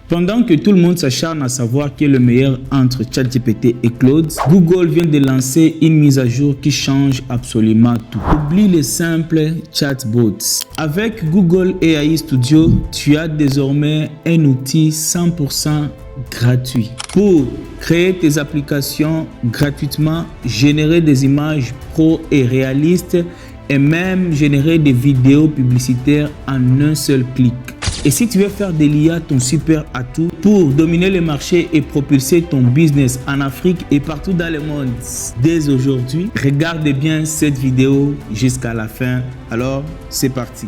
Pendant que tout le monde s'acharne à savoir qui est le meilleur entre ChatGPT et Claude, Google vient de lancer une mise à jour qui change absolument tout. Oublie les simples chatbots. Avec Google AI Studio, tu as désormais un outil 100% gratuit pour créer tes applications gratuitement, générer des images pro et réalistes et même générer des vidéos publicitaires en un seul clic. Et si tu veux faire de l'IA ton super atout pour dominer le marché et propulser ton business en Afrique et partout dans le monde dès aujourd'hui, regarde bien cette vidéo jusqu'à la fin. Alors, c'est parti.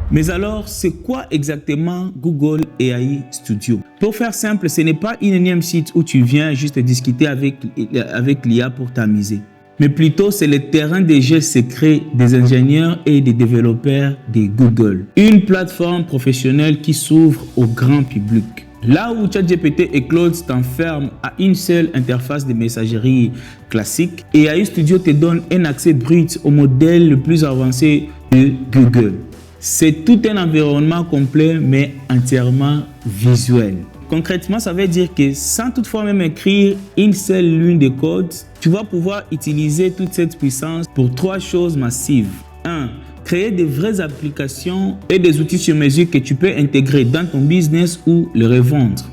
Mais alors, c'est quoi exactement Google AI Studio? Pour faire simple, ce n'est pas une énième site où tu viens juste discuter avec l'IA pour t'amuser. Mais plutôt, c'est le terrain de jeu secret des ingénieurs et des développeurs de Google. Une plateforme professionnelle qui s'ouvre au grand public. Là où ChatGPT et Claude t'enferment à une seule interface de messagerie classique, AI Studio te donne un accès brut au modèle le plus avancé de Google. C'est tout un environnement complet mais entièrement visuel. Concrètement, ça veut dire que sans toutefois même écrire une seule ligne de code, tu vas pouvoir utiliser toute cette puissance pour trois choses massives. 1. Créer de vraies applications et des outils sur mesure que tu peux intégrer dans ton business ou le revendre.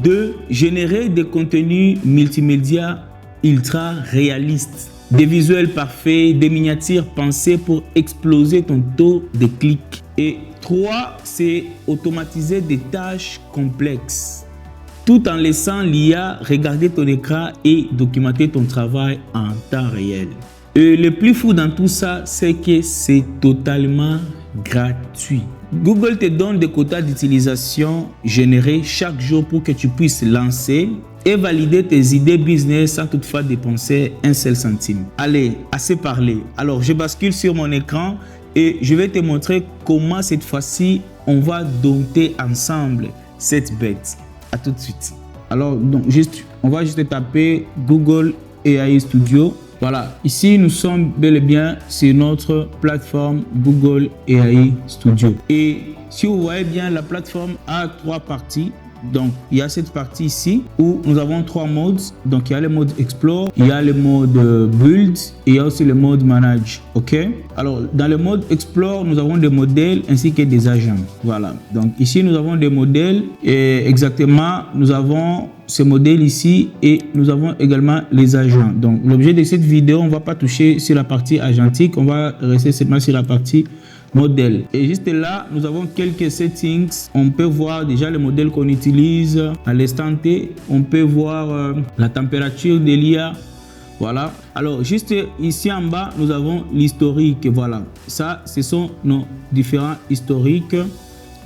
2. Générer des contenus multimédia ultra réalistes. Des visuels parfaits, des miniatures pensées pour exploser ton taux de clics. Et 3. C'est automatiser des tâches complexes, tout en laissant l'IA regarder ton écran et documenter ton travail en temps réel. Et le plus fou dans tout ça, c'est que c'est totalement gratuit. Google te donne des quotas d'utilisation générés chaque jour pour que tu puisses lancer et valider tes idées business sans toutefois dépenser un seul centime. Allez, assez parlé. Alors, je bascule sur mon écran et je vais te montrer comment cette fois-ci, on va dompter ensemble cette bête. À tout de suite. Alors, donc, on va juste taper Google AI Studio. Voilà, ici nous sommes bel et bien sur notre plateforme Google AI Studio. Et si vous voyez bien, la plateforme a trois parties. Donc, il y a cette partie ici où nous avons trois modes. Donc, il y a le mode Explore, il y a le mode Build et il y a aussi le mode Manage. OK? Alors, dans le mode Explore, nous avons des modèles ainsi que des agents. Voilà. Donc, ici, nous avons des modèles et exactement, nous avons ce modèle ici et nous avons également les agents. Donc, l'objet de cette vidéo, on ne va pas toucher sur la partie agentique. On va rester seulement sur la partie modèle. Et juste là, nous avons quelques settings. On peut voir déjà le modèle qu'on utilise à l'instant T. On peut voir la température de l'IA. Voilà. Alors, juste ici en bas, nous avons l'historique. Voilà. Ça, ce sont nos différents historiques.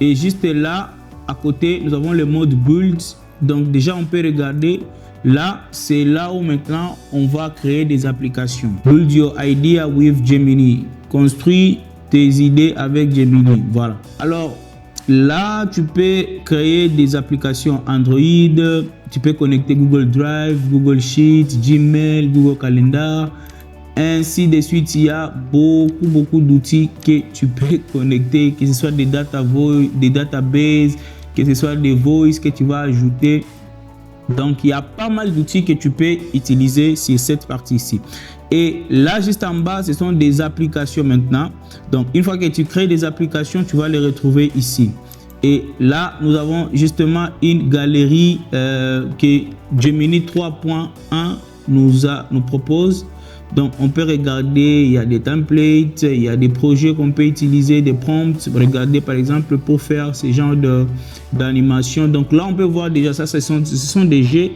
Et juste là, à côté, nous avons le mode Build. Donc, déjà, on peut regarder. Là, c'est là où maintenant, on va créer des applications. Build your idea with Gemini. Construis tes idées avec Gemini. Voilà. Alors là, tu peux créer des applications Android, tu peux connecter Google Drive, Google Sheets, Gmail, Google Calendar, ainsi de suite. Il y a beaucoup d'outils que tu peux connecter, que ce soit des databases, que ce soit des voices que tu vas ajouter. Donc, il y a pas mal d'outils que tu peux utiliser sur cette partie-ci. Et là, juste en bas, ce sont des applications maintenant. Donc, une fois que tu crées des applications, tu vas les retrouver ici. Et là, nous avons justement une galerie que Gemini 3.1 nous propose. Donc, on peut regarder, il y a des templates, il y a des projets qu'on peut utiliser, des prompts. Regardez, par exemple, pour faire ce genre d'animation. Donc là, on peut voir déjà ça, ce sont des jeux.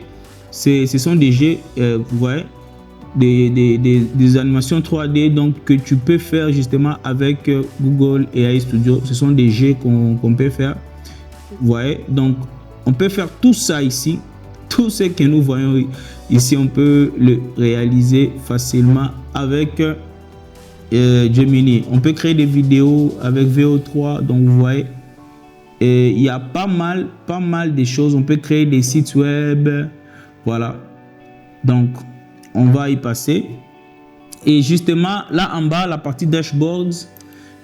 Ce sont des jeux, vous voyez, des animations 3D donc, que tu peux faire justement avec Google AI Studio. Ce sont des jeux qu'on peut faire. Vous voyez, donc on peut faire tout ça ici. Tout ce que nous voyons ici, on peut le réaliser facilement avec Gemini. On peut créer des vidéos avec VO3. Donc, vous voyez, il y a pas mal de choses. On peut créer des sites web. Voilà. Donc, on va y passer. Et justement, là en bas, la partie dashboards,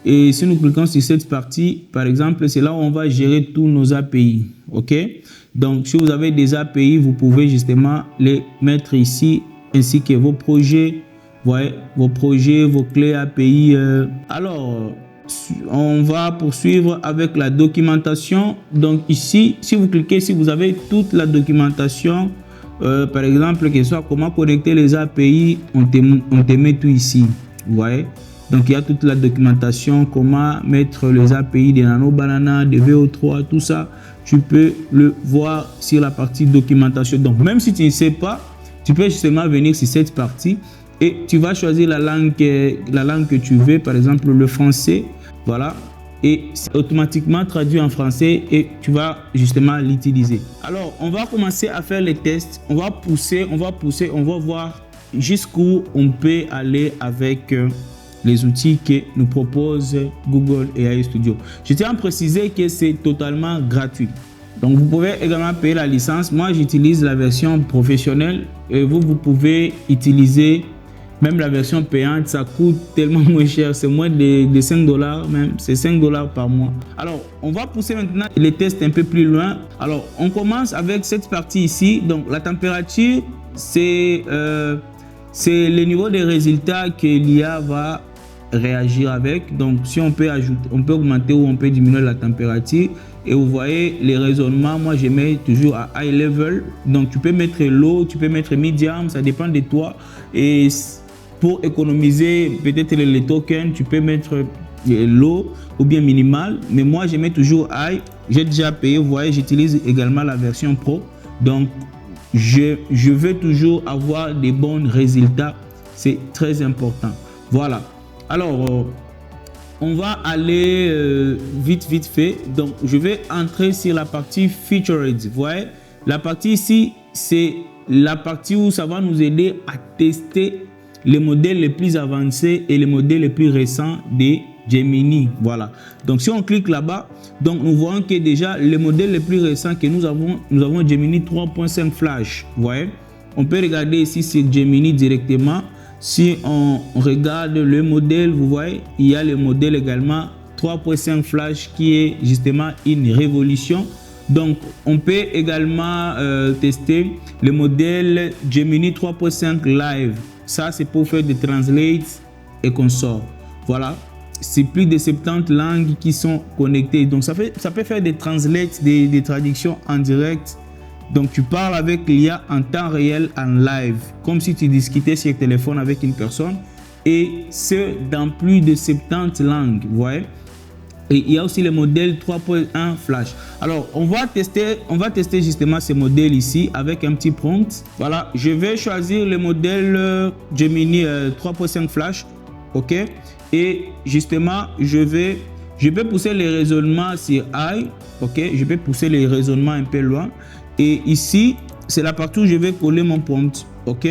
Et si nous cliquons sur cette partie, par exemple, c'est là où on va gérer tous nos API. OK? Donc, si vous avez des API, vous pouvez justement les mettre ici, ainsi que vos projets. Voyez, vos projets, vos clés API. Alors, on va poursuivre avec la documentation. Donc ici, si vous cliquez, si vous avez toute la documentation, par exemple, que ce soit comment connecter les API, on te met tout ici. Vous voyez? Donc il y a toute la documentation, comment mettre les API de Nano Banana, de VO3, tout ça. Tu peux le voir sur la partie documentation. Donc même si tu ne sais pas, tu peux justement venir sur cette partie et tu vas choisir la langue que tu veux, par exemple le français. Voilà, et c'est automatiquement traduit en français et tu vas justement l'utiliser. Alors, on va commencer à faire les tests. On va pousser, on va voir jusqu'où on peut aller avec les outils que nous propose Google AI Studio. Je tiens à préciser que c'est totalement gratuit. Donc, vous pouvez également payer la licence. Moi, j'utilise la version professionnelle et vous pouvez utiliser même la version payante. Ça coûte tellement moins cher, c'est moins de $5 même, c'est $5 par mois. Alors, on va pousser maintenant les tests un peu plus loin. Alors, on commence avec cette partie ici. Donc, la température, c'est le niveau des résultats que l'IA va réagir avec. Donc, si on peut ajouter, on peut augmenter ou on peut diminuer la température. Et vous voyez les raisonnements, moi je mets toujours à high level. Donc, tu peux mettre low, tu peux mettre medium, ça dépend de toi. Et pour économiser peut-être les tokens, tu peux mettre low ou bien minimal. Mais moi, je mets toujours high. J'ai déjà payé. Vous voyez, j'utilise également la version pro. Donc, je veux toujours avoir des bons résultats. C'est très important. Voilà. Alors, on va aller vite fait. Donc, je vais entrer sur la partie Featured. Vous voyez, la partie ici, c'est la partie où ça va nous aider à tester les modèles les plus avancés et les modèles les plus récents de Gemini. Voilà. Donc, si on clique là-bas, donc nous voyons que déjà les modèles les plus récents que nous avons Gemini 3.5 Flash. Vous voyez, on peut regarder ici sur Gemini directement. Si on regarde le modèle, vous voyez, il y a le modèle également 3.5 Flash qui est justement une révolution. Donc, on peut également tester le modèle Gemini 3.5 Live. Ça, c'est pour faire des translates et consorts. Voilà. C'est plus de 70 langues qui sont connectées. Donc, ça peut faire des translates, des traductions en direct. Donc, tu parles avec l'IA en temps réel, en live, comme si tu discutais sur le téléphone avec une personne. Et ce, dans plus de 70 langues. Vous voyez? Et il y a aussi le modèle 3.1 Flash. Alors, on va tester justement ce modèle ici avec un petit prompt. Voilà, je vais choisir le modèle Gemini 3.5 Flash. OK? Et justement, je peux pousser les raisonnements sur high. OK? Je peux pousser les raisonnements un peu loin. Et ici, c'est la partie où je vais coller mon prompt. OK?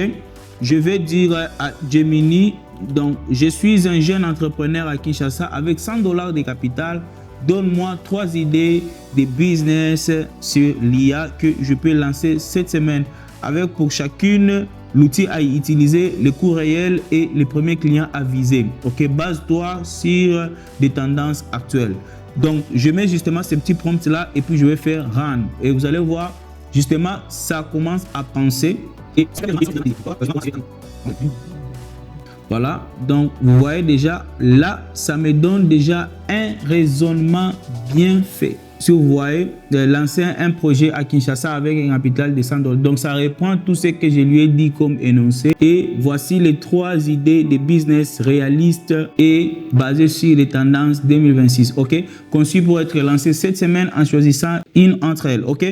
Je vais dire à Gemini, donc, je suis un jeune entrepreneur à Kinshasa avec $100 de capital. Donne-moi 3 idées de business sur l'IA que je peux lancer cette semaine. Avec pour chacune l'outil à utiliser, le coût réel et les premiers clients à viser. OK, base-toi sur des tendances actuelles. Donc, je mets justement ce petit prompt là et puis je vais faire run. Et vous allez voir, justement, ça commence à penser. Et voilà, donc vous voyez déjà, là, ça me donne déjà un raisonnement bien fait. Si vous voyez, lancer un projet à Kinshasa avec un capital de $100. Donc, ça reprend tout ce que je lui ai dit comme énoncé. Et voici les 3 idées de business réalistes et basées sur les tendances 2026. OK? Conçues pour être lancées cette semaine en choisissant une entre elles. OK?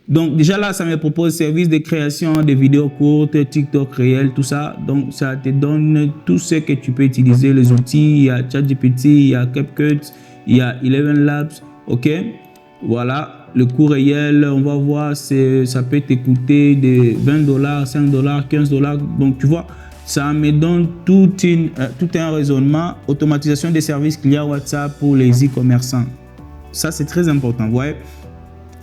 Donc déjà là, ça me propose service de création de vidéos courtes, TikTok réel, tout ça. Donc ça te donne tout ce que tu peux utiliser, les outils. Il y a ChatGPT, il y a CapCut, il y a Eleven Labs. OK? Voilà, le coût réel, on va voir, ça peut te coûter de $20, $5, $15. Donc tu vois, ça me donne tout un raisonnement. Automatisation des services clients WhatsApp pour les e-commerçants. Ça, c'est très important. Vous voyez?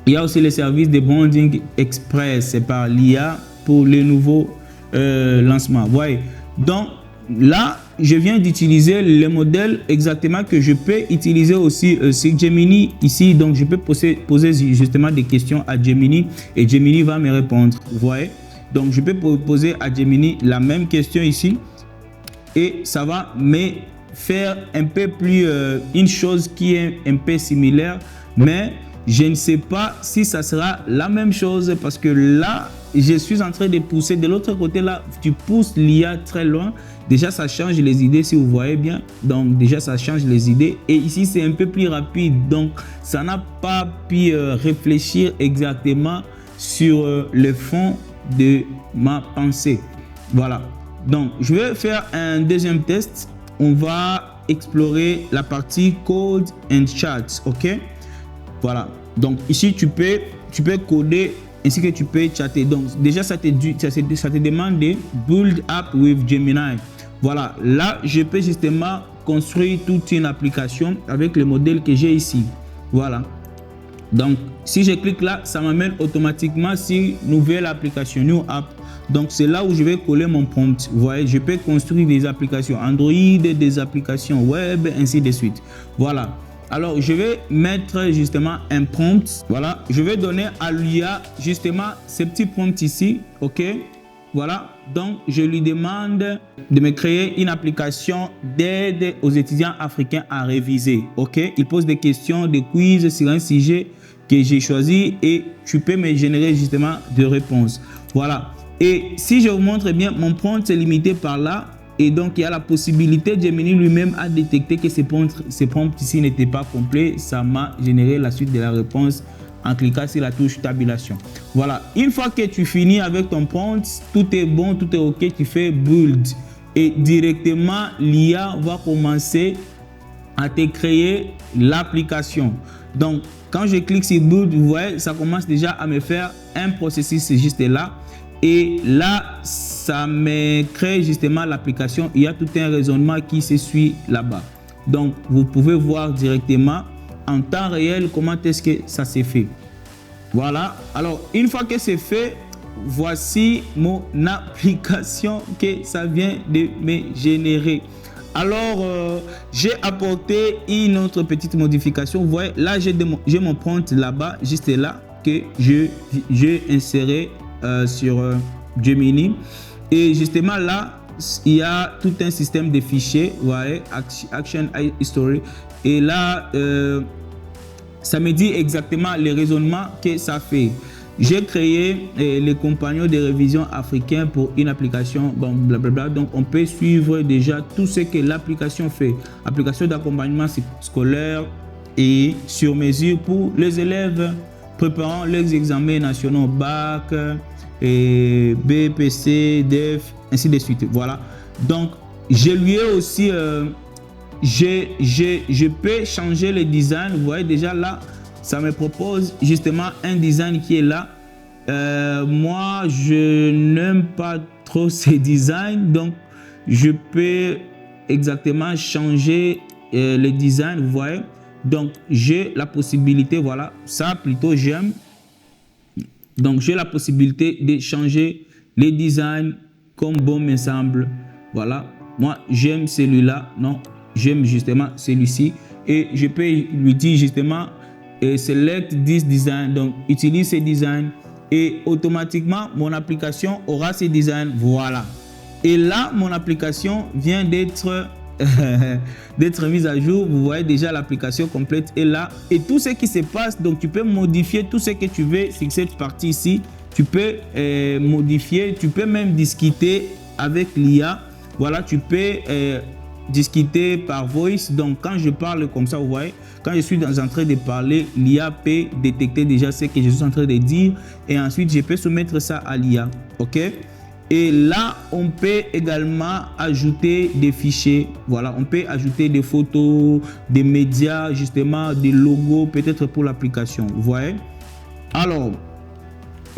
Il y a aussi les services de branding express par l'IA pour les nouveaux lancements. Vous voyez? Donc là, je viens d'utiliser le modèle exactement que je peux utiliser aussi sur Gemini ici. Donc, je peux poser justement des questions à Gemini et Gemini va me répondre. Vous voyez? Donc, je peux poser à Gemini la même question ici et ça va me faire un peu plus une chose qui est un peu similaire, mais je ne sais pas si ça sera la même chose parce que là, je suis en train de pousser. De l'autre côté, là, tu pousses l'IA très loin. Déjà, ça change les idées si vous voyez bien. Donc, déjà, ça change les idées. Et ici, c'est un peu plus rapide. Donc, ça n'a pas pu réfléchir exactement sur le fond de ma pensée. Voilà. Donc, je vais faire un deuxième test. On va explorer la partie Code and Chat. OK? Voilà. Donc, ici, tu peux coder ainsi que tu peux chatter. Donc, déjà, ça te demande de build up with Gemini. Voilà. Là, je peux justement construire toute une application avec le modèle que j'ai ici. Voilà. Donc, si je clique là, ça m'amène automatiquement sur nouvelle application, New App. Donc, c'est là où je vais coller mon prompt. Vous voyez, je peux construire des applications Android, des applications web, ainsi de suite. Voilà. Alors, je vais mettre justement un prompt. Voilà. Je vais donner à l'IA justement ce petit prompt ici. OK. Voilà. Donc, je lui demande de me créer une application d'aide aux étudiants africains à réviser. OK. Il pose des questions, des quiz sur un sujet que j'ai choisi et tu peux me générer justement des réponses. Voilà. Et si je vous montre bien, mon prompt est limité par là. Et donc, il y a la possibilité, Gemini lui-même a détecté que ces prompts ici n'étaient pas complets. Ça m'a généré la suite de la réponse en cliquant sur la touche tabulation. Voilà. Une fois que tu finis avec ton prompt, tout est bon, tout est OK, tu fais build. Et directement, l'IA va commencer à te créer l'application. Donc, quand je clique sur build, vous voyez, ça commence déjà à me faire un processus juste là. Et là, ça me crée justement l'application. Il y a tout un raisonnement qui se suit là-bas. Donc, vous pouvez voir directement en temps réel comment est-ce que ça s'est fait. Voilà. Alors, une fois que c'est fait, voici mon application que ça vient de me générer. Alors, j'ai apporté une autre petite modification. Vous voyez, là, j'ai mon prompt là-bas, juste là, que j'ai inséré sur Gemini. Et justement là, il y a tout un système de fichiers, vous voyez, Action History. Et là, ça me dit exactement les raisonnements que ça fait. J'ai créé les compagnons de révision africains pour une application, bon, blablabla. Donc, on peut suivre déjà tout ce que l'application fait. Application d'accompagnement scolaire et sur mesure pour les élèves préparant les examens nationaux BAC, et BPC, DEF, ainsi de suite. Voilà. Donc, je lui ai aussi, je peux changer le design. Vous voyez déjà là, ça me propose justement un design qui est là. Moi, je n'aime pas trop ces designs, donc je peux exactement changer le design. Vous voyez. Donc, j'ai la possibilité, voilà, ça plutôt j'aime. Donc, j'ai la possibilité de changer les designs comme bon me semble. Voilà, moi, j'aime celui-là. Non, j'aime justement celui-ci. Et je peux lui dire justement, select this design. Donc, utilise ces designs. Et automatiquement, mon application aura ces designs. Voilà. Et là, mon application vient d'être mise à jour. Vous voyez déjà l'application complète est là et tout ce qui se passe. Donc tu peux modifier tout ce que tu veux sur cette partie ici. Tu peux modifier, tu peux même discuter avec l'IA. Voilà, tu peux discuter par voice. Donc quand je parle comme ça, vous voyez, quand je suis en train de parler, l'IA peut détecter déjà ce que je suis en train de dire et ensuite je peux soumettre ça à l'IA. OK? Et là, on peut également ajouter des fichiers. Voilà, on peut ajouter des photos, des médias, justement, des logos, peut-être pour l'application. Vous voyez? Alors,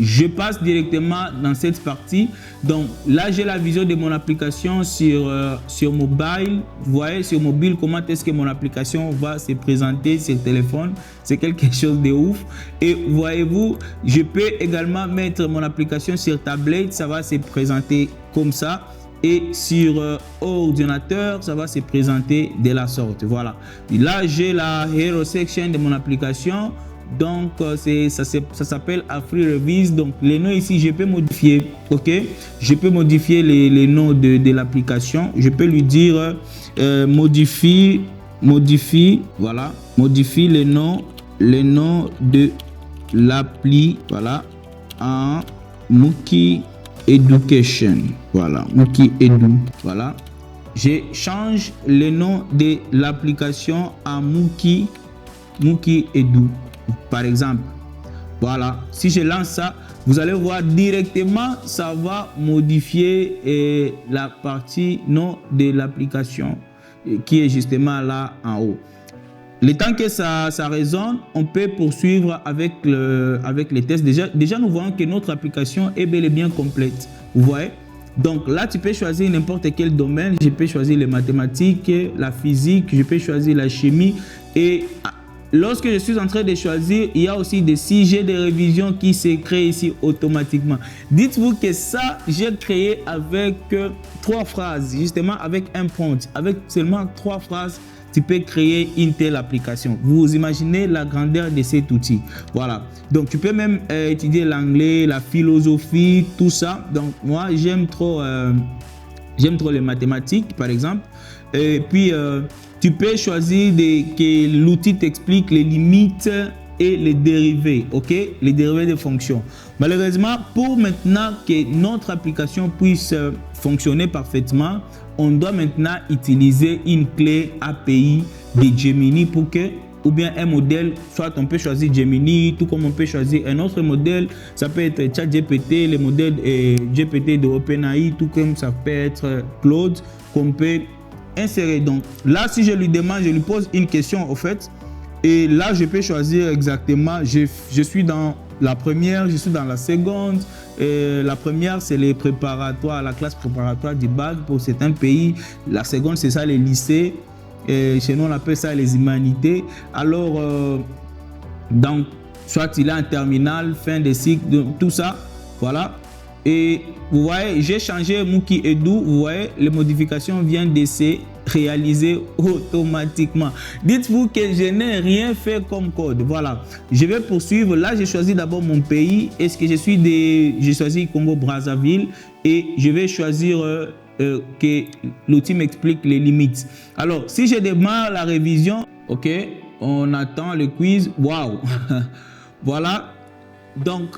je passe directement dans cette partie. Donc là, j'ai la vision de mon application sur mobile. Vous voyez, sur mobile, comment est-ce que mon application va se présenter sur le téléphone. C'est quelque chose de ouf. Et voyez-vous, je peux également mettre mon application sur tablette. Ça va se présenter comme ça. Et sur ordinateur, ça va se présenter de la sorte. Voilà. Et là, j'ai la Hero Section de mon application. Donc, ça s'appelle AfriRevis. Donc, les noms ici, je peux modifier. OK? Je peux modifier les noms de l'application. Je peux lui dire modifie, voilà. Modifie les noms de l'appli, voilà, en Mookie Education. Voilà, Mookie Edu. Voilà. Je change le nom de l'application à Mookie Edu. Par exemple, voilà, si je lance ça, vous allez voir directement, ça va modifier la partie nom de l'application qui est justement là en haut. Le temps que ça résonne, on peut poursuivre avec les tests. Déjà, nous voyons que notre application est bel et bien complète. Vous voyez? Donc là, tu peux choisir n'importe quel domaine. Je peux choisir les mathématiques, la physique, je peux choisir la chimie. Et lorsque je suis en train de choisir, il y a aussi des sujets de révision qui se créent ici automatiquement. Dites-vous que ça, j'ai créé avec 3 phrases, justement avec un prompt. Avec seulement 3 phrases, tu peux créer une telle application. Vous imaginez la grandeur de cet outil. Voilà. Donc, tu peux même étudier l'anglais, la philosophie, tout ça. Donc, moi, j'aime trop les mathématiques, par exemple. Et puis, tu peux choisir que l'outil t'explique les limites et les dérivés, ok? Les dérivés de fonctions. Malheureusement, pour maintenant que notre application puisse fonctionner parfaitement, on doit maintenant utiliser une clé API de Gemini pour que, ou bien un modèle, soit on peut choisir Gemini, tout comme on peut choisir un autre modèle, ça peut être ChatGPT, les modèles GPT de OpenAI, tout comme ça peut être Claude, qu'on peut insérer. Donc là, si je lui demande, je lui pose une question au fait, et là je peux choisir exactement, je suis dans la première, je suis dans la seconde. La première, c'est les préparatoires, la classe préparatoire du bac pour certains pays. La seconde, c'est ça, les lycées. Chez nous, on appelle ça les humanités. Alors, donc, soit il est en terminale, fin de cycle, tout ça, voilà. Et vous voyez, j'ai changé Mookie Edu. Vous voyez, les modifications viennent de se réaliser automatiquement. Dites-vous que je n'ai rien fait comme code. Voilà. Je vais poursuivre. Là, j'ai choisi d'abord mon pays. Est-ce que j'ai choisi Congo-Brazzaville et je vais choisir que l'outil m'explique les limites. Alors, si je démarre la révision, ok, on attend le quiz. Waouh. Voilà. Donc,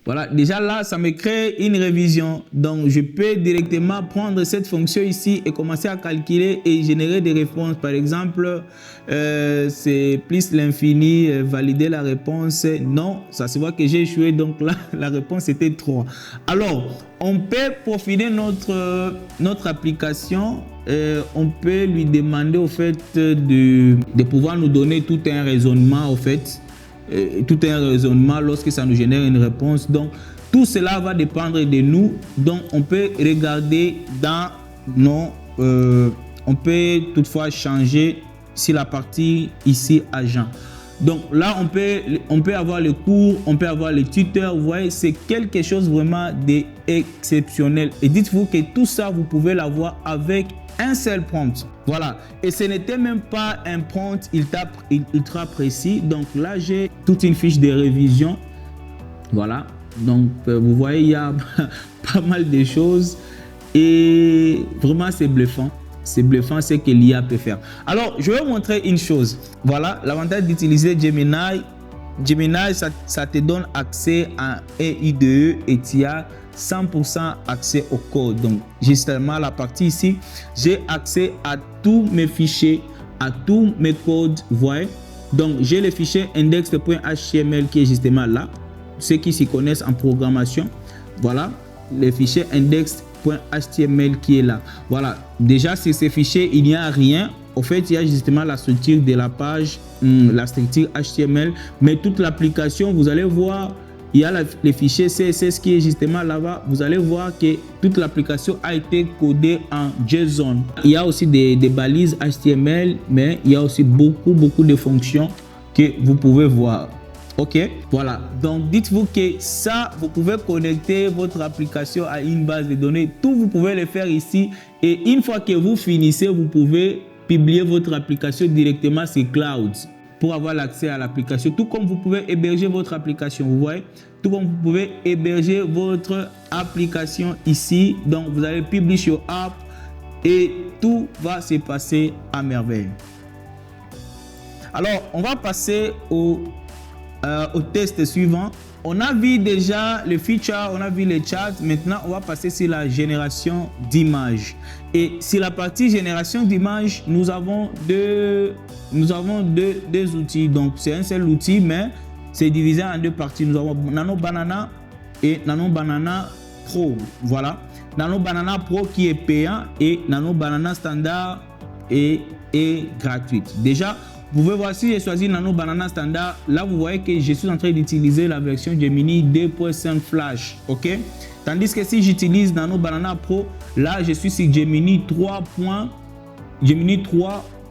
voilà, déjà là, ça me crée une révision. Donc, je peux directement prendre cette fonction ici et commencer à calculer et générer des réponses. Par exemple, c'est plus l'infini, valider la réponse. Non, ça se voit que j'ai échoué. Donc là, la réponse était 3. Alors, on peut profiler notre application. On peut lui demander au fait de pouvoir nous donner tout un raisonnement au fait. Tout un raisonnement lorsque ça nous génère une réponse. Donc tout cela va dépendre de nous. Donc on peut regarder dans nos on peut toutefois changer si la partie ici agent. Donc là on peut avoir le cours, on peut avoir les tuteurs. Vous voyez, c'est quelque chose vraiment d'exceptionnel. Et dites-vous que tout ça vous pouvez l'avoir avec un seul prompt. Voilà. Et ce n'était même pas un prompt ultra précis. Donc là, j'ai toute une fiche de révision. Voilà. Donc, vous voyez, il y a pas mal de choses. Et vraiment, c'est bluffant. C'est bluffant ce que l'IA peut faire. Alors, je vais vous montrer une chose. Voilà. L'avantage d'utiliser Gemini. Gemini, ça te donne accès à un IDE et tu as 100% accès au code. Donc, justement, la partie ici, j'ai accès à tous mes fichiers, à tous mes codes. Vous voyez? Donc, j'ai le fichier index.html qui est justement là. Ceux qui s'y connaissent en programmation, voilà, le fichier index.html qui est là. Voilà. Déjà, sur ces fichiers, il n'y a rien. Au fait, il y a justement la structure de la page, la structure HTML, mais toute l'application, vous allez voir, il y a les fichiers CSS qui est justement là-bas. Vous allez voir que toute l'application a été codée en JSON. Il y a aussi des balises HTML, mais il y a aussi beaucoup de fonctions que vous pouvez voir. Ok, voilà. Donc, dites-vous que ça, vous pouvez connecter votre application à une base de données. Tout, vous pouvez le faire ici. Et une fois que vous finissez, vous pouvez publier votre application directement sur Cloud pour avoir l'accès à l'application. Tout comme vous pouvez héberger votre application, vous voyez. Tout comme vous pouvez héberger votre application ici. Donc, vous allez publish your app et tout va se passer à merveille. Alors, on va passer au test suivant. On a vu déjà le feature, on a vu les chats. Maintenant, on va passer sur la génération d'images. Et sur la partie génération d'images, nous avons deux outils. Donc, c'est un seul outil, mais c'est divisé en deux parties. Nous avons Nano Banana et Nano Banana Pro. Voilà. Nano Banana Pro qui est payant et Nano Banana Standard est gratuite. Déjà, vous pouvez voir si j'ai choisi Nano Banana Standard. Là, vous voyez que je suis en train d'utiliser la version Gemini 2.5 Flash. Ok? Tandis que si j'utilise Nano Banana Pro, là, je suis sur Gemini 3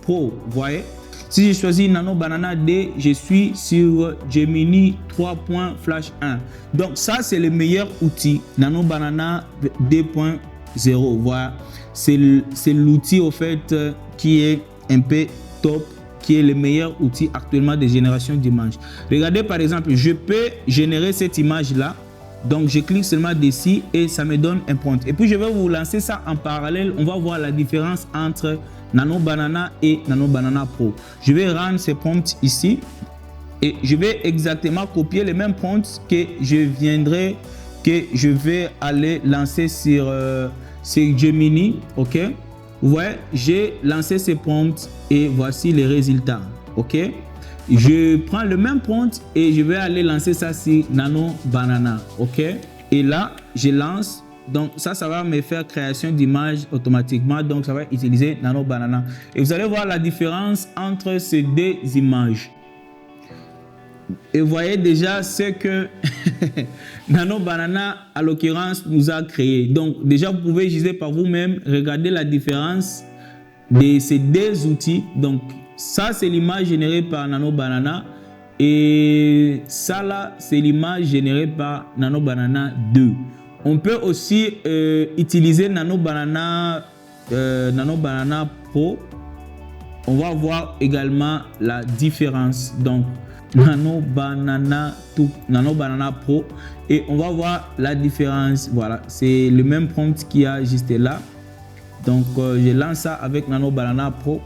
Pro. Vous voyez? Si j'ai choisi Nano Banana D, je suis sur Gemini 3.Flash 1. Donc, ça, c'est le meilleur outil. Nano Banana 2.0. Voilà. C'est l'outil, au fait, qui est un peu top, qui est le meilleur outil actuellement de génération d'images. Regardez par exemple, je peux générer cette image-là. Donc, je clique seulement dessus et ça me donne un prompt. Et puis, je vais vous lancer ça en parallèle. On va voir la différence entre Nano Banana et Nano Banana Pro. Je vais rendre ces prompts ici et je vais exactement copier les mêmes prompts que je vais aller lancer sur Gemini. Ok? Vous voyez, j'ai lancé ces prompts et voici les résultats. Ok, je prends le même prompt et je vais aller lancer ça sur Nano Banana. Ok, et là, je lance. Donc, ça va me faire création d'images automatiquement. Donc, ça va utiliser Nano Banana. Et vous allez voir la différence entre ces deux images. Et vous voyez déjà ce que Nano Banana, à l'occurrence, nous a créé. Donc, déjà, vous pouvez juger par vous-même, regarder la différence de ces deux outils. Donc, ça, c'est l'image générée par Nano Banana. Et ça, là, c'est l'image générée par Nano Banana 2. On peut aussi utiliser Nano Banana Pro. On va voir également la différence. Donc, Nano Banana Pro et on va voir la différence. Voilà, c'est le même prompt qu'il y a juste là. Donc je lance ça avec Nano Banana Pro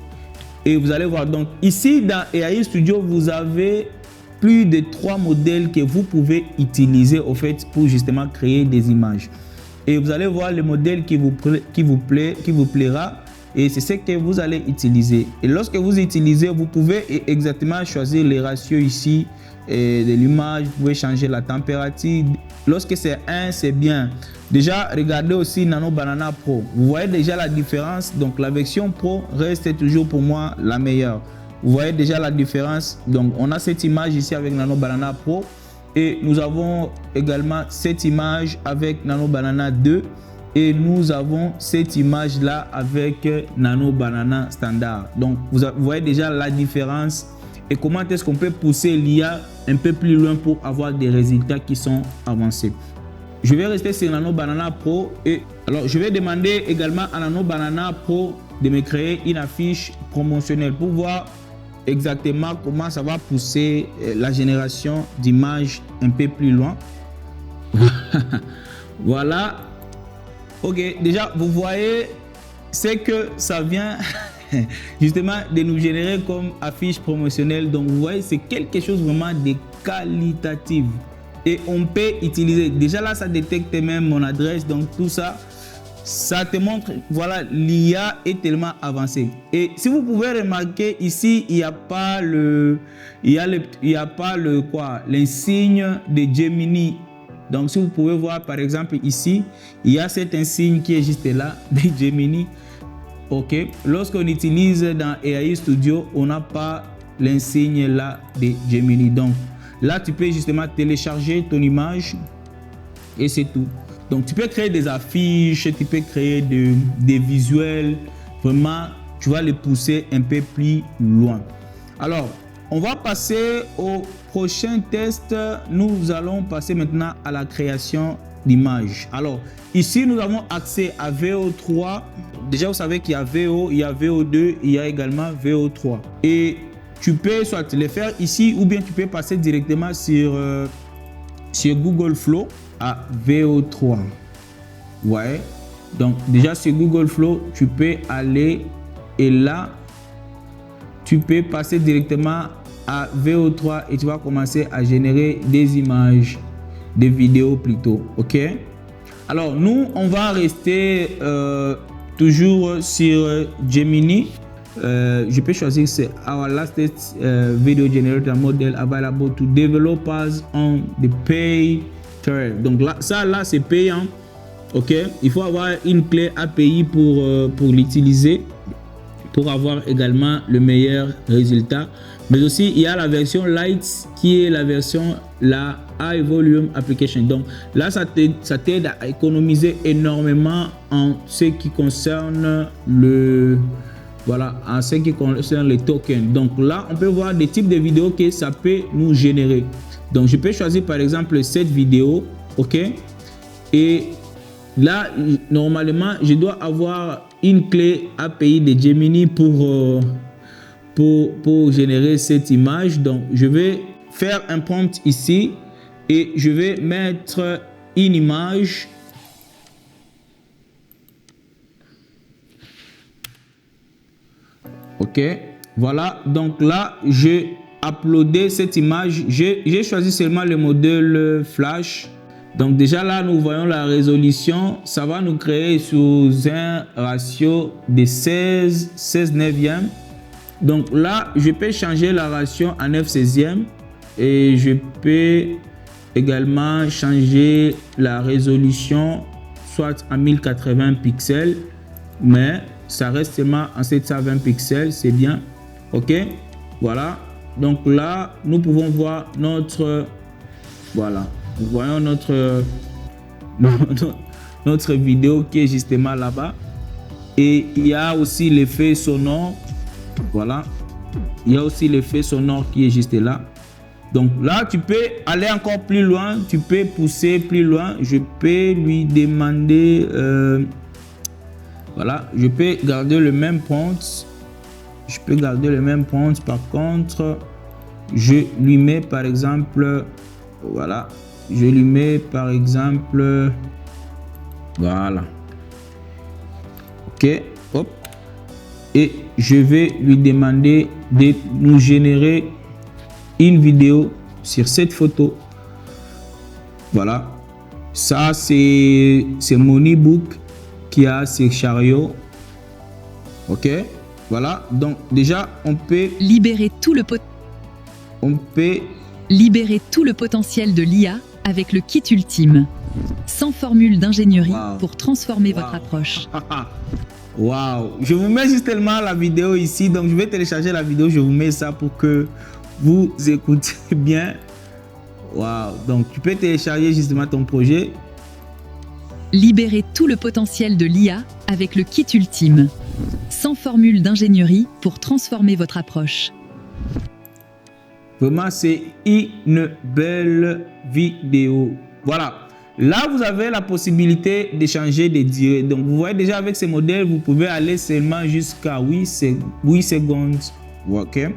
et vous allez voir. Donc ici dans AI Studio, vous avez plus de 3 modèles que vous pouvez utiliser au fait pour justement créer des images. Et vous allez voir le modèle qui vous plaira. Et c'est ce que vous allez utiliser. Et lorsque vous utilisez, vous pouvez exactement choisir les ratios ici de l'image. Vous pouvez changer la température. Lorsque c'est 1, c'est bien. Déjà, regardez aussi Nano Banana Pro. Vous voyez déjà la différence. Donc, la version Pro reste toujours pour moi la meilleure. Vous voyez déjà la différence. Donc, on a cette image ici avec Nano Banana Pro. Et nous avons également cette image avec Nano Banana 2. Et nous avons cette image là avec Nano Banana Standard. Donc vous voyez déjà la différence et comment est-ce qu'on peut pousser l'IA un peu plus loin pour avoir des résultats qui sont avancés. Je vais rester sur Nano Banana Pro et alors je vais demander également à Nano Banana Pro de me créer une affiche promotionnelle pour voir exactement comment ça va pousser la génération d'images un peu plus loin. Voilà. Ok, déjà vous voyez, c'est que ça vient justement de nous générer comme affiche promotionnelle. Donc vous voyez, c'est quelque chose vraiment de qualitatif et on peut utiliser. Déjà là, ça détecte même mon adresse. Donc tout ça, ça te montre, voilà, l'IA est tellement avancée. Et si vous pouvez remarquer ici, il n'y a pas l'insigne de Gemini. Donc, si vous pouvez voir, par exemple, ici, il y a cet insigne qui est juste là, de Gemini. OK. Lorsqu'on utilise dans AI Studio, on n'a pas l'insigne là de Gemini. Donc, là, tu peux justement télécharger ton image et c'est tout. Donc, tu peux créer des affiches, tu peux créer des visuels. Vraiment, tu vas les pousser un peu plus loin. Alors, on va passer au prochain test. Nous allons passer maintenant à la création d'images. Alors, ici, nous avons accès à VO3. Déjà, vous savez qu'il y a VO, il y a VO2, il y a également VO3. Et tu peux soit les faire ici ou bien tu peux passer directement sur Google Flow à VO3. Ouais. Donc, déjà sur Google Flow, tu peux aller et là, tu peux passer directement à VO3 et tu vas commencer à générer des images, des vidéos plutôt. Ok. Alors, nous, on va rester toujours sur Gemini. Je peux choisir c'est our latest video generator model available to developers on the pay tier. Donc là, ça c'est payant. Ok, il faut avoir une clé API pour l'utiliser, pour avoir également le meilleur résultat. Mais aussi, il y a la version Lite qui est la version la High Volume Application. Donc là, ça t'aide à économiser énormément en ce qui concerne en ce qui concerne les tokens. Donc là, on peut voir des types de vidéos que ça peut nous générer. Donc je peux choisir par exemple cette vidéo, ok, et là, normalement, je dois avoir une clé API de Gemini pour générer cette image. Donc, je vais faire un prompt ici et je vais mettre une image. Ok, voilà. Donc là, j'ai uploadé cette image. J'ai choisi seulement le modèle Flash. Donc déjà là, nous voyons la résolution. Ça va nous créer sous un ratio de 16 neuvième. Donc là, je peux changer la ratio en 9/16e. Et je peux également changer la résolution soit en 1080 pixels. Mais ça reste seulement en 720 pixels. C'est bien. Ok. Voilà. Donc là, nous pouvons voir notre... Voilà. Nous voyons notre vidéo qui est justement là-bas. Et il y a aussi l'effet sonore. Voilà. Il y a aussi l'effet sonore qui est juste là. Donc là, tu peux aller encore plus loin. Tu peux pousser plus loin. Je peux lui demander... voilà. Je peux garder le même prompt. Je peux garder le même prompt. Par contre, je lui mets par exemple... Voilà. Je lui mets par exemple, voilà, ok, hop, et je vais lui demander de nous générer une vidéo sur cette photo. Voilà, ça c'est mon e-book qui a ces chariots. Ok, voilà, donc déjà on peut libérer tout le potentiel de l'IA avec le kit ultime, sans formule d'ingénierie pour transformer votre approche. Waouh! Je vous mets juste tellement la vidéo ici, donc je vais télécharger la vidéo, je vous mets ça pour que vous écoutez bien. Waouh! Donc tu peux télécharger justement ton projet. Libérer tout le potentiel de l'IA avec le kit ultime, sans formule d'ingénierie pour transformer votre approche. Vraiment, c'est une belle vidéo. Voilà. Là, vous avez la possibilité d'échanger des durées. Donc, vous voyez déjà avec ces modèles, vous pouvez aller seulement jusqu'à 8 secondes. Ok.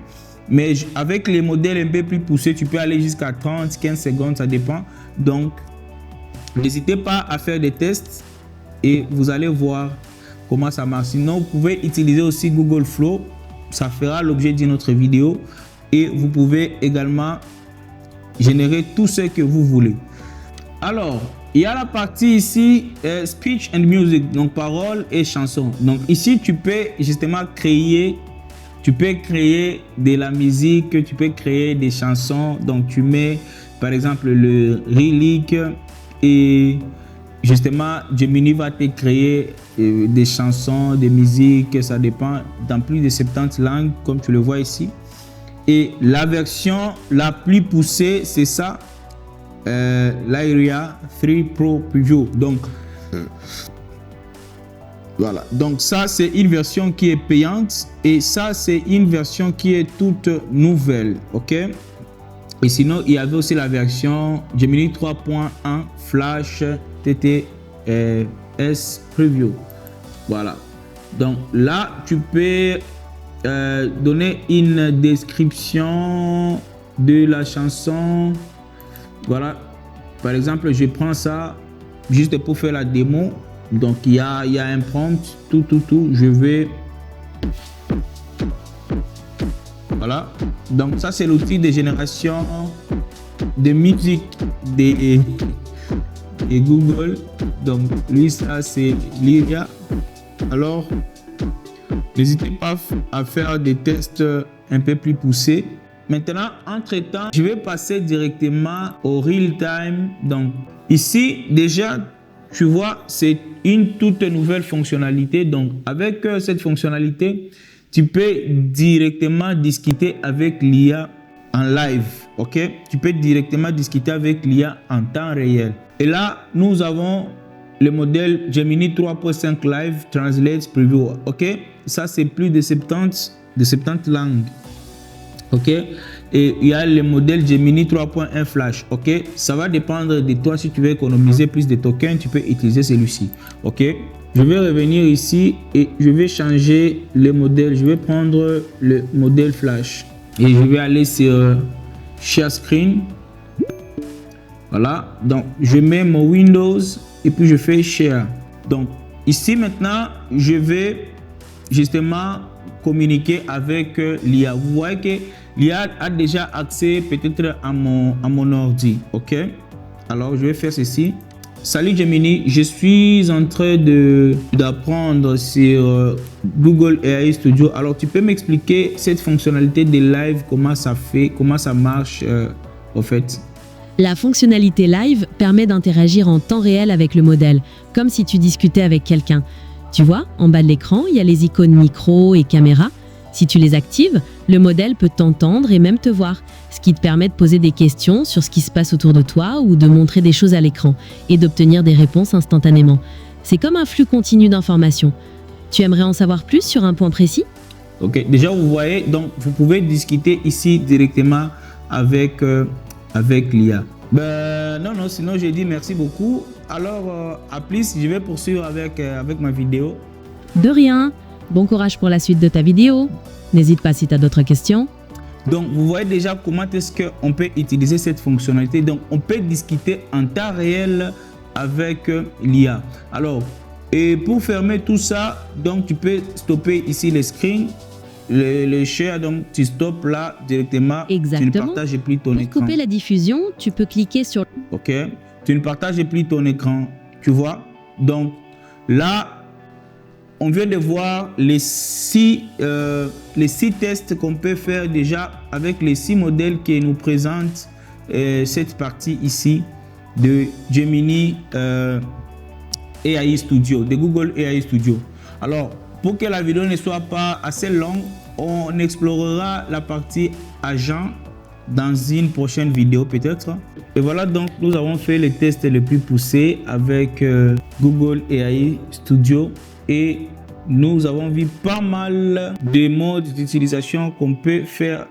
Mais avec les modèles un peu plus poussés, tu peux aller jusqu'à 30, 15 secondes, ça dépend. Donc, n'hésitez pas à faire des tests et vous allez voir comment ça marche. Sinon, vous pouvez utiliser aussi Google Flow. Ça fera l'objet d'une autre vidéo. Et vous pouvez également générer tout ce que vous voulez. Alors, il y a la partie ici, speech and music, donc paroles et chansons. Donc ici, tu peux justement créer de la musique, tu peux créer des chansons. Donc tu mets par exemple le lyric et justement Gemini va te créer des chansons, des musiques, ça dépend, dans plus de 70 langues comme tu le vois ici. Et la version la plus poussée, c'est ça, l'Aria 3 Pro Preview. Donc, Voilà, donc ça c'est une version qui est payante et ça c'est une version qui est toute nouvelle, ok. Et sinon il y avait aussi la version Gemini 3.1 Flash TTS Preview. Voilà, donc là tu peux donner une description de la chanson. Voilà, par exemple je prends ça juste pour faire la démo. Donc il y a un prompt, tout, je vais, voilà, donc ça c'est l'outil de génération de musique de Google. Donc lui ça c'est Lyria. Alors n'hésitez pas à faire des tests un peu plus poussés. Maintenant, entre-temps, je vais passer directement au real time. Donc ici déjà tu vois, c'est une toute nouvelle fonctionnalité. Donc, avec cette fonctionnalité, tu peux directement discuter avec l'IA en live. Ok? Tu peux directement discuter avec l'IA en temps réel. Et là, nous avons le modèle Gemini 3.5 Live Translate Preview. Ok? Ça, c'est plus de 70 langues. Ok, et il y a le modèle Gemini 3.1 Flash. Ok, ça va dépendre de toi. Si tu veux économiser plus de tokens, tu peux utiliser celui-ci. Ok, je vais revenir ici et je vais changer le modèle. Je vais prendre le modèle Flash et je vais aller sur Share Screen. Voilà, donc je mets mon Windows et puis je fais Share. Donc ici maintenant, je vais justement communiquer avec l'IA. Vous voyez que l'IA a déjà accès peut-être à mon ordi. Ok, alors je vais faire ceci. Salut Gemini, je suis en train d'apprendre sur Google AI Studio. Alors tu peux m'expliquer cette fonctionnalité de live, comment ça fait, comment ça marche au fait? La fonctionnalité live permet d'interagir en temps réel avec le modèle, comme si tu discutais avec quelqu'un. Tu vois, en bas de l'écran, il y a les icônes micro et caméra. Si tu les actives, le modèle peut t'entendre et même te voir, ce qui te permet de poser des questions sur ce qui se passe autour de toi ou de montrer des choses à l'écran et d'obtenir des réponses instantanément. C'est comme un flux continu d'informations. Tu aimerais en savoir plus sur un point précis? Ok, déjà vous voyez, donc vous pouvez discuter ici directement avec l'IA. Non, sinon j'ai dit merci beaucoup. Alors, à plus, je vais poursuivre avec ma vidéo. De rien. Bon courage pour la suite de ta vidéo. N'hésite pas si tu as d'autres questions. Donc, vous voyez déjà comment est-ce qu'on peut utiliser cette fonctionnalité. Donc, on peut discuter en temps réel avec l'IA. Alors, et pour fermer tout ça, donc tu peux stopper ici les screens. Le share, donc tu stoppes là directement. Exactement. Tu ne partages plus ton écran. Pour couper la diffusion, tu peux cliquer sur... Ok, tu ne partages plus ton écran, tu vois. Donc là, on vient de voir les 6 tests qu'on peut faire déjà avec les 6 modèles qui nous présentent cette partie ici de Gemini AI Studio, de Google AI Studio. Alors, pour que la vidéo ne soit pas assez longue, on explorera la partie agent dans une prochaine vidéo peut-être. Et voilà, donc nous avons fait les tests les plus poussés avec Google AI Studio et nous avons vu pas mal de modes d'utilisation qu'on peut faire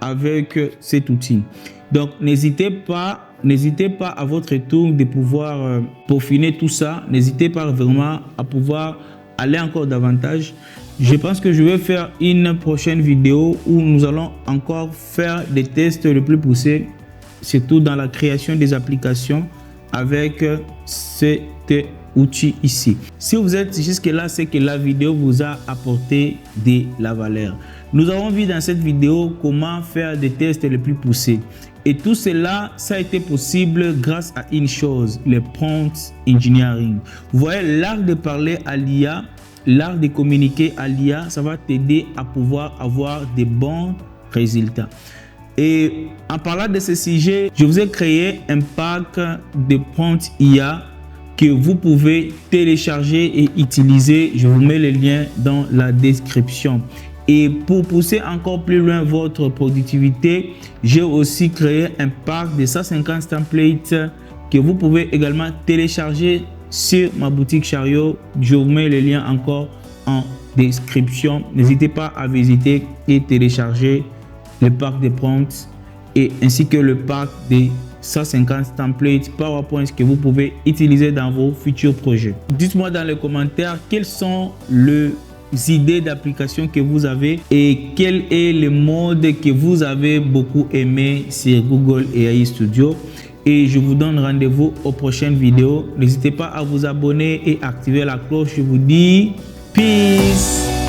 avec cet outil. Donc n'hésitez pas à votre tour de pouvoir peaufiner tout ça. N'hésitez pas vraiment à pouvoir aller encore davantage. Je pense que je vais faire une prochaine vidéo où nous allons encore faire des tests les plus poussés, surtout dans la création des applications avec cet outil ici. Si vous êtes jusque là, c'est que la vidéo vous a apporté de la valeur. Nous avons vu dans cette vidéo comment faire des tests les plus poussés. Et tout cela, ça a été possible grâce à une chose, le prompt engineering. Vous voyez, l'art de parler à l'IA, l'art de communiquer à l'IA, ça va t'aider à pouvoir avoir de bons résultats. Et en parlant de ce sujet, je vous ai créé un pack de prompt IA que vous pouvez télécharger et utiliser. Je vous mets le lien dans la description. Et pour pousser encore plus loin votre productivité, j'ai aussi créé un pack de 150 templates que vous pouvez également télécharger sur ma boutique Chariot. Je vous mets le lien encore en description. N'hésitez pas à visiter et télécharger le pack de prompts et ainsi que le pack des 150 templates PowerPoint que vous pouvez utiliser dans vos futurs projets. Dites-moi dans les commentaires quelles sont les idées d'application que vous avez et quel est le mode que vous avez beaucoup aimé sur Google AI Studio. Et je vous donne rendez-vous aux prochaines vidéos. N'hésitez pas à vous abonner et activer la cloche. Je vous dis peace.